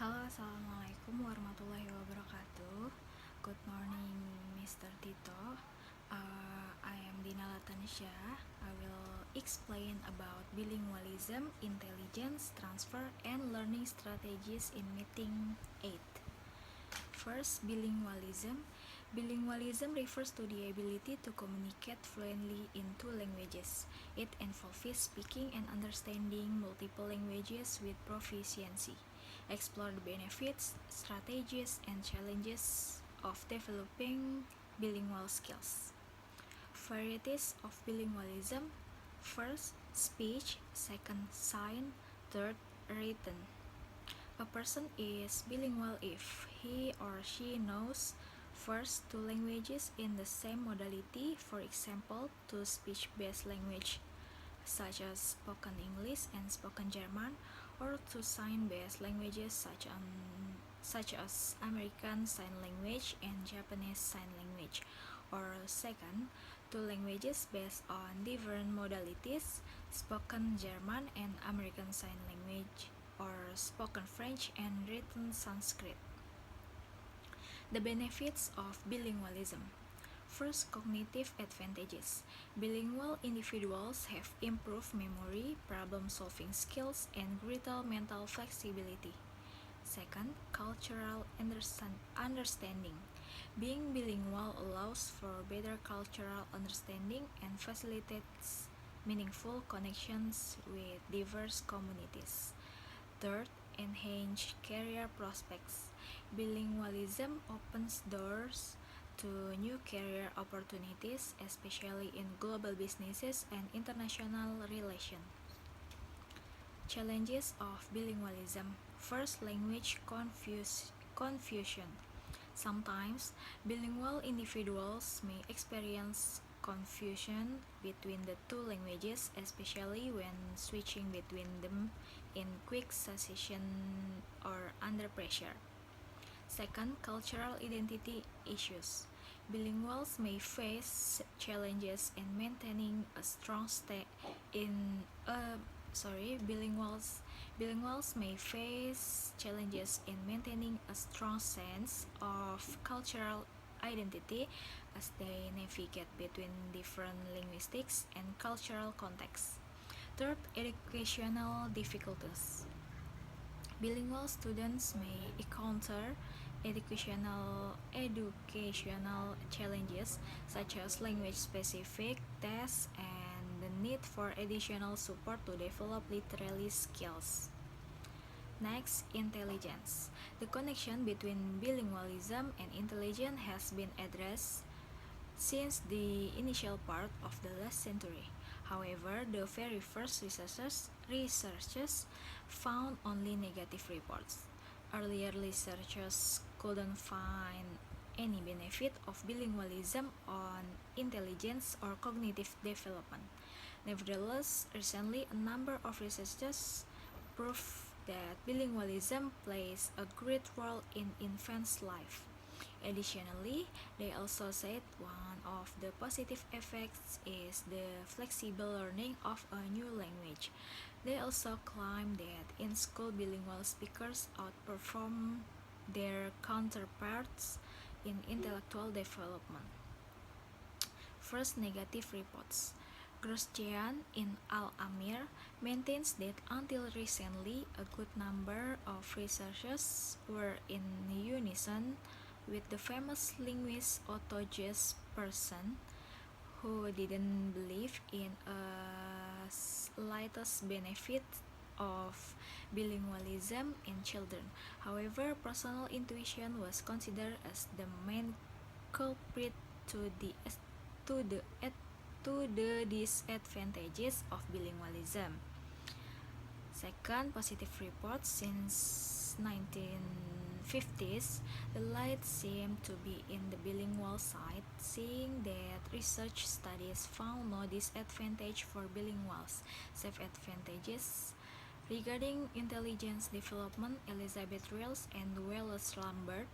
Halo, Assalamualaikum warahmatullahi wabarakatuh. Good morning, Mr. Tito. I am Dina Latanisha. I will explain about bilingualism, intelligence transfer, and learning strategies in meeting 8. First, bilingualism. Bilingualism refers to the ability to communicate fluently in two languages. It involves speaking and understanding multiple languages with proficiency. Explore the benefits, strategies, and challenges of developing bilingual skills. Varieties of bilingualism: first, speech; second, sign; third, written. A person is bilingual if he or she knows first two languages in the same modality, for example, two speech-based language such as spoken English and spoken German, or two sign-based languages such as American Sign Language and Japanese Sign Language, or second, two languages based on different modalities, spoken German and American Sign Language, or spoken French and written Sanskrit. The benefits of bilingualism. First, cognitive advantages. Bilingual individuals have improved memory, problem-solving skills, and greater mental flexibility. Second, cultural understanding. Being bilingual allows for better cultural understanding and facilitates meaningful connections with diverse communities. Third, enhance career prospects. Bilingualism opens doors to new career opportunities, especially in global businesses and international relations. Challenges of bilingualism. First, language confusion. Sometimes, bilingual individuals may experience confusion between the two languages, especially when switching between them in quick succession or under pressure. Second, cultural identity issues. Bilinguals may face challenges in maintaining a strong bilinguals may face challenges in maintaining a strong sense of cultural identity as they navigate between different linguistics and cultural contexts. Third, educational difficulties. Bilingual students may encounter educational challenges such as language-specific tests and the need for additional support to develop literary skills. Next, intelligence. The connection between bilingualism and intelligence has been addressed since the initial part of the last century. However, the very first researchers found only negative reports. Earlier researchers couldn't find any benefit of bilingualism on intelligence or cognitive development. Nevertheless, recently a number of researchers proved that bilingualism plays a great role in infants' life. Additionally, they also said one of the positive effects is the flexible learning of a new language. They also claim that in school bilingual speakers outperform their counterparts in intellectual development. First, negative reports. Grosjean in Al-Amir maintains that until recently a good number of researchers were in unison with the famous linguist Otto Jespersen, who didn't believe in a slightest benefit of bilingualism in children. However, personal intuition was considered as the main culprit to the disadvantages of bilingualism. Second, positive reports. Since 1950s, the light seemed to be in the bilingual side, seeing that research studies found no disadvantage for bilinguals, save advantages. Regarding intelligence development, Elizabeth Reels and Wallace Lambert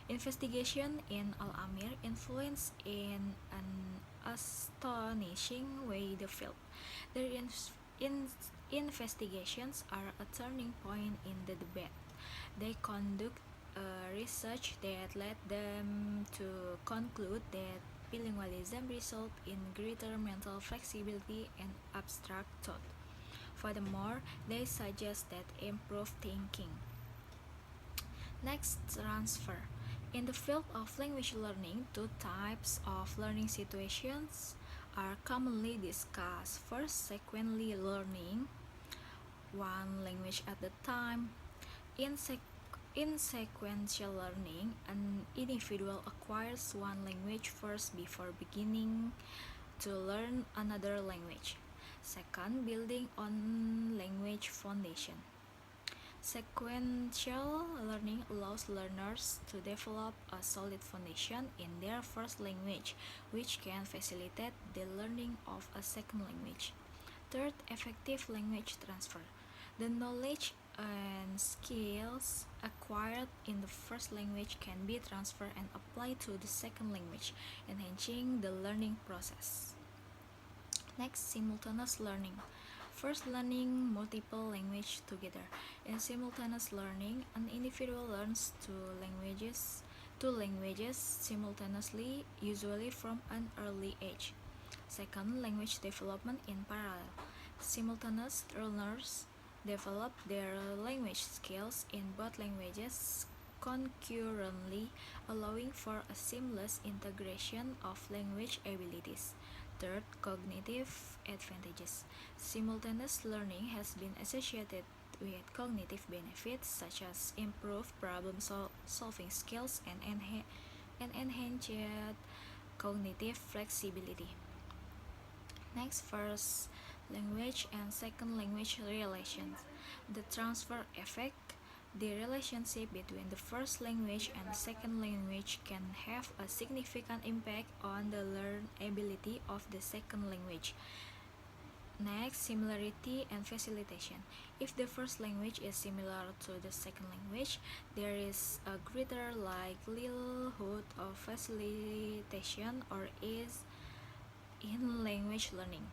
investigation in Al-Amir influenced in an astonishing way the field. Their investigations are a turning point in the debate They conduct research that led them to conclude that bilingualism results in greater mental flexibility and abstract thought. Furthermore, they suggest that improved thinking. Next, transfer. In the field of language learning, two types of learning situations are commonly discussed. First, sequentially learning, one language at a time. In sequential learning, an individual acquires one language first before beginning to learn another language. Second, building on language foundation. Sequential learning allows learners to develop a solid foundation in their first language, which can facilitate the learning of a second language. Third, effective language transfer. The knowledge and skills acquired in the first language can be transferred and applied to the second language, enhancing the learning process. Next, simultaneous learning. First, learning multiple languages together. In simultaneous learning, an individual learns two languages simultaneously, usually from an early age. Second, language development in parallel. Simultaneous learners develop their language skills in both languages concurrently, allowing for a seamless integration of language abilities. Third, cognitive advantages. Simultaneous learning has been associated with cognitive benefits such as improved problem-solving skills and enhanced cognitive flexibility. Next, first language and second language relations. The transfer effect. The relationship between the first language and the second language can have a significant impact on the learnability of the second language. Next, similarity and facilitation. If the first language is similar to the second language, there is a greater likelihood of facilitation or ease in language learning,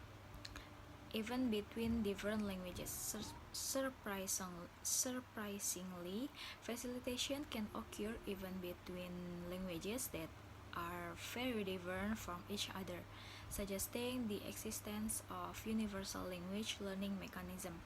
even between different languages. Surprisingly, facilitation can occur even between languages that are very different from each other, suggesting the existence of universal language learning mechanism.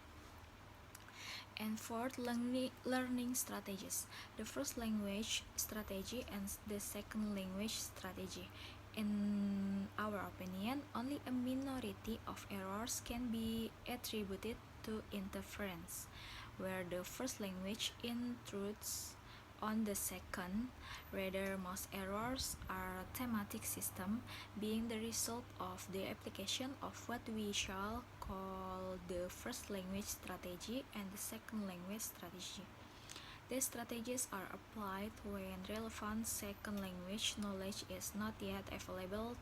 And fourth, learning strategies. The first language strategy and the second language strategy. In our opinion, only a minority of errors can be attributed to interference, where the first language intrudes on the second. Rather, most errors are thematic system, being the result of the application of what we shall call the first language strategy and the second language strategy. These strategies are applied when relevant second language knowledge is not yet available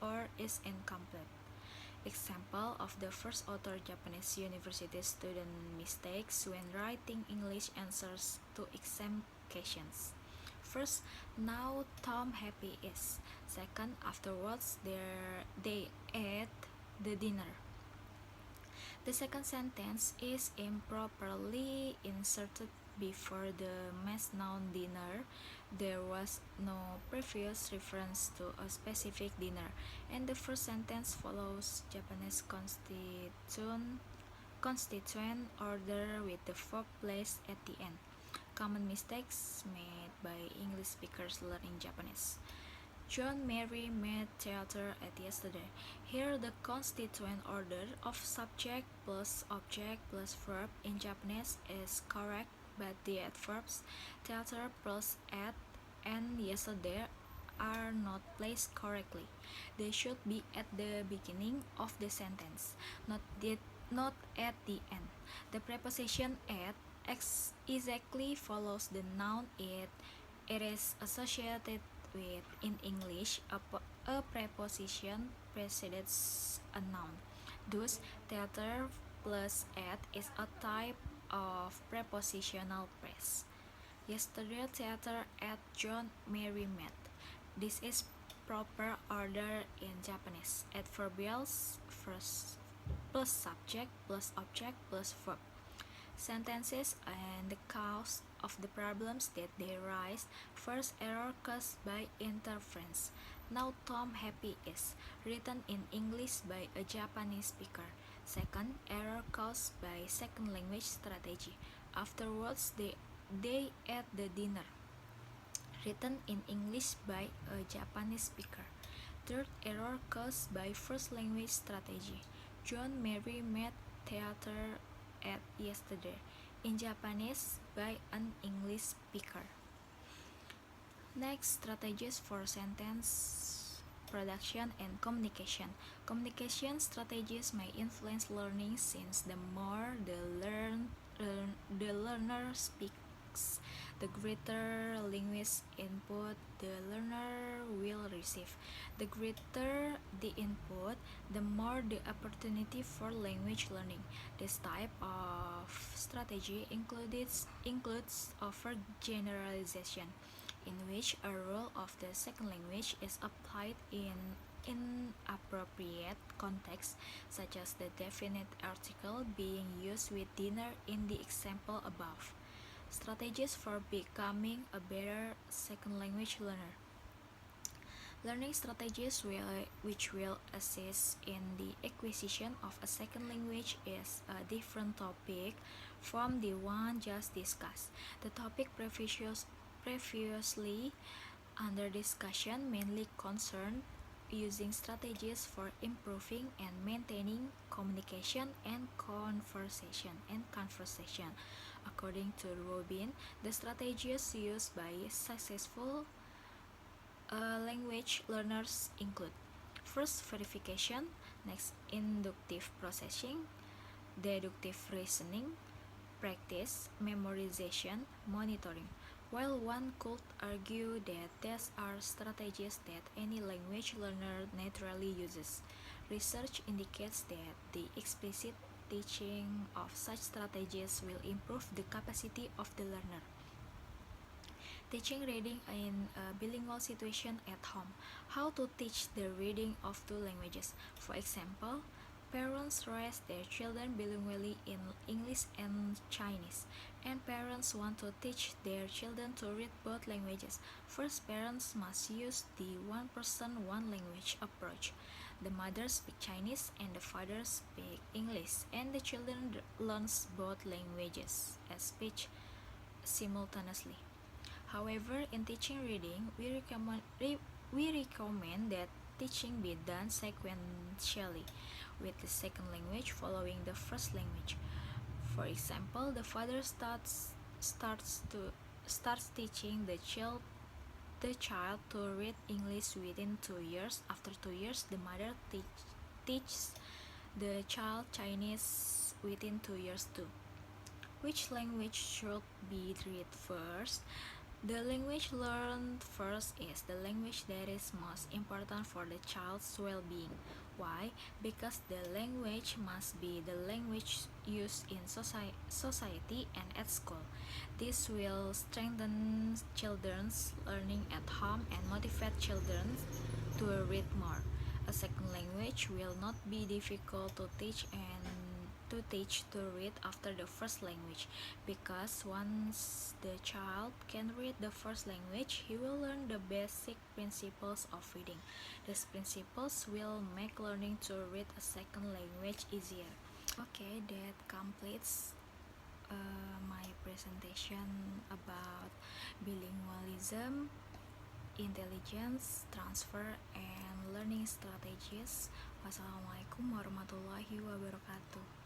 or is incomplete. Example of the first author Japanese university student mistakes when writing English answers to exam questions. First, now Tom happy is. Second, afterwards they ate the dinner. The second sentence is improperly inserted before the mass noun dinner. There was no previous reference to a specific dinner, and the first sentence follows Japanese constituent order with the verb placed at the end. Common mistakes made by English speakers learning Japanese. John Mary met theater at yesterday. Here the constituent order of subject plus object plus verb in Japanese is correct, but the adverbs theater plus at and yesterday are not placed correctly. They should be at the beginning of the sentence, not at the end. The preposition at exactly follows the noun it. It is associated with, in English, a preposition precedes a noun. Thus, theater plus at is a type of prepositional phrase. Yesterday, theater at John Mary met. This is proper order in Japanese. Adverbials first plus subject plus object plus verb. sentences and the cause of the problems that they raise. First, error caused by interference. Now Tom Happy is written in English by a Japanese speaker. Second, error caused by second language strategy. Afterwards, they ate the dinner, written in English by a Japanese speaker. Third, error caused by first language strategy. John Mary met theater at yesterday, in Japanese by an English speaker. Next, strategies for sentence production and communication. Communication strategies may influence learning since the more the learner speaks, the greater linguistic input the learner will receive. The greater the input, the more the opportunity for language learning. This type of strategy includes overgeneralization, in which a rule of the second language is applied in inappropriate contexts, such as the definite article being used with dinner in the example above. Strategies for becoming a better second language learner. Learning strategies which will assist in the acquisition of a second language is a different topic from the one just discussed. The topic previously under discussion mainly concerned using strategies for improving and maintaining communication and conversation. According to Robin, the strategies used by successful language learners include: first, verification; next, inductive processing; deductive reasoning; practice, memorization, monitoring. While one could argue that these are strategies that any language learner naturally uses, research indicates that the explicit teaching of such strategies will improve the capacity of the learner. Teaching reading in a bilingual situation at home. How to teach the reading of two languages. For example, parents raise their children bilingually in English and Chinese, and parents want to teach their children to read both languages. First, parents must use the one person, one language approach. The mother speaks Chinese and the father speaks English, and the children learns both languages as speech simultaneously. However, in teaching reading, we recommend that teaching be done sequentially, with the second language following the first language. For example, the father starts teaching the child to read English within 2 years. After 2 years, the mother teaches the child Chinese within 2 years too. Which language should be read first? The language learned first is the language that is most important for the child's well-being. Why? Because the language must be the language used in society and at school. This will strengthen children's learning at home and motivate children to read more. A second language will not be difficult to teach to read after the first language, because once the child can read the first language, he will learn the basic principles of reading. These principles will make learning to read a second language easier. Okay, that completes my presentation about bilingualism, intelligence transfer, and learning strategies. Wassalamualaikum warahmatullahi wabarakatuh.